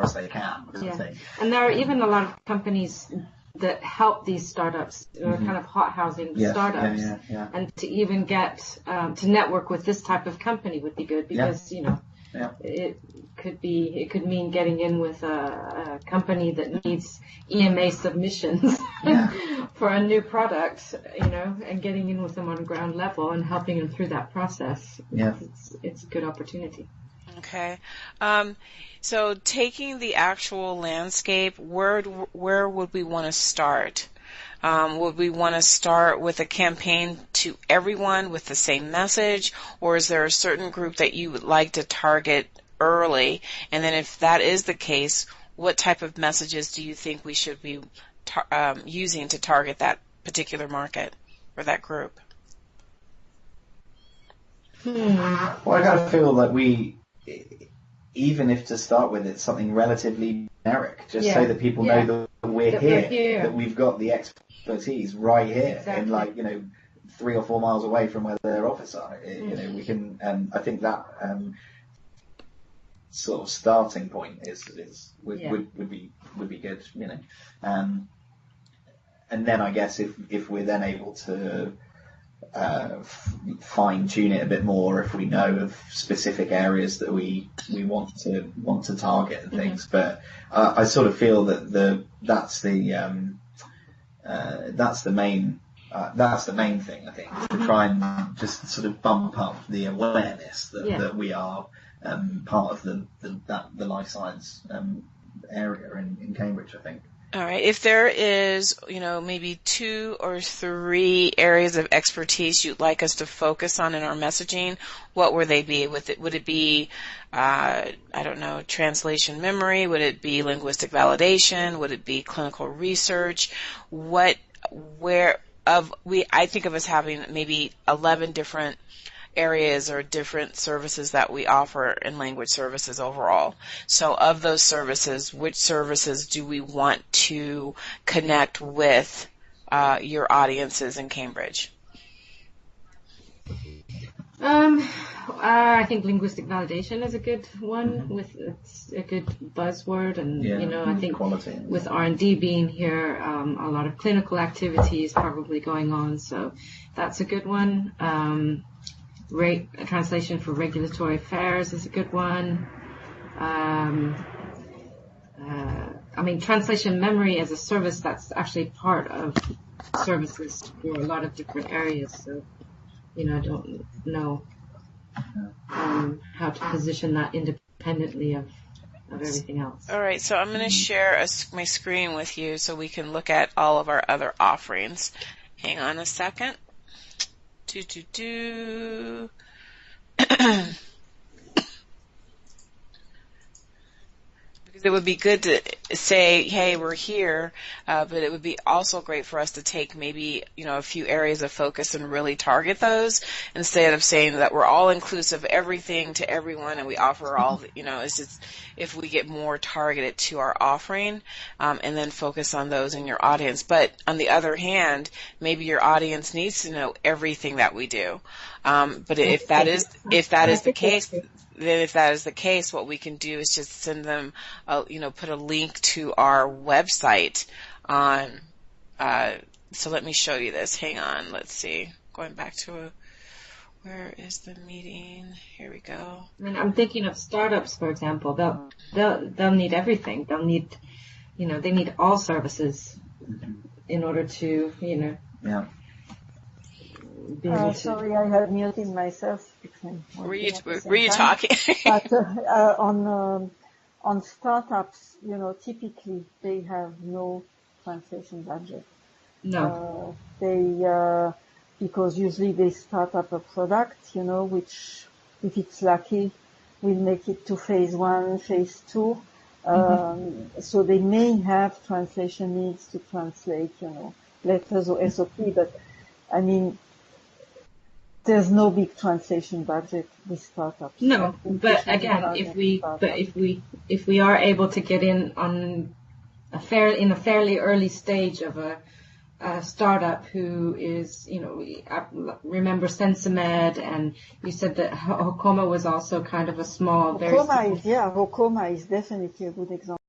as they can. Yeah. And there are even a lot of companies that help these startups, or kind of hot housing startups, and to even get to network with this type of company would be good, because it could mean getting in with a company that needs EMA submissions for a new product, and getting in with them on ground level and helping them through that process. It's a good opportunity. Okay. So taking the actual landscape, where would we want to start? Would we want to start with a campaign to everyone with the same message, or is there a certain group that you would like to target early? And then if that is the case, what type of messages do you think we should be using to target that particular market or that group? Well, I kind of feel that even if to start with it's something relatively generic, just so that people know that we're here, that we've got the expertise right here, in 3 or 4 miles away from where their office are. We can, I think that sort of starting point would be good, and then I guess if we're then able to fine tune it a bit more if we know of specific areas that we want to target and things. But I sort of feel that that's the main thing, I think, to try and just sort of bump up the awareness that we are part of the life science area in Cambridge, I think. All right. If there is, maybe 2 or 3 areas of expertise you'd like us to focus on in our messaging, what would they be? Would it be, translation memory? Would it be linguistic validation? Would it be clinical research? I think of us having maybe 11 different areas or different services that we offer in language services overall. So of those services, which services do we want to connect with your audiences in Cambridge? I think linguistic validation is a good one, with it's a good buzzword, and I think quality. With R&D being here, a lot of clinical activity is probably going on, so that's a good one. Translation for regulatory affairs is a good one. Translation memory as a service, that's actually part of services for a lot of different areas. So, I don't know how to position that independently of everything else. All right, so I'm going to share my screen with you so we can look at all of our other offerings. Hang on a second. Because it would be good to say, hey, we're here, but it would be also great for us to take maybe, a few areas of focus and really target those, instead of saying that we're all inclusive, everything to everyone, and we offer all, it's just, if we get more targeted to our offering, and then focus on those in your audience. But on the other hand, maybe your audience needs to know everything that we do. But if that is the case, then if that is the case, what we can do is just send them, put a link to our website on, so let me show you this. Hang on. Let's see. Going back to where is the meeting? Here we go. I'm thinking of startups, for example. They'll need everything. They'll need, they need all services in order to, Sorry, I had muted myself. Were you talking? But on startups, typically they have no translation budget. No. Because usually they start up a product, which, if it's lucky, will make it to phase 1, phase 2. So they may have translation needs to translate, letters or SOP, but there's no big translation budget with startups. No, but again, if we are able to get in on a fairly early stage of a startup who is, I remember Sensimed, and you said that Hokoma was also kind of a small, Hokoma is definitely a good example.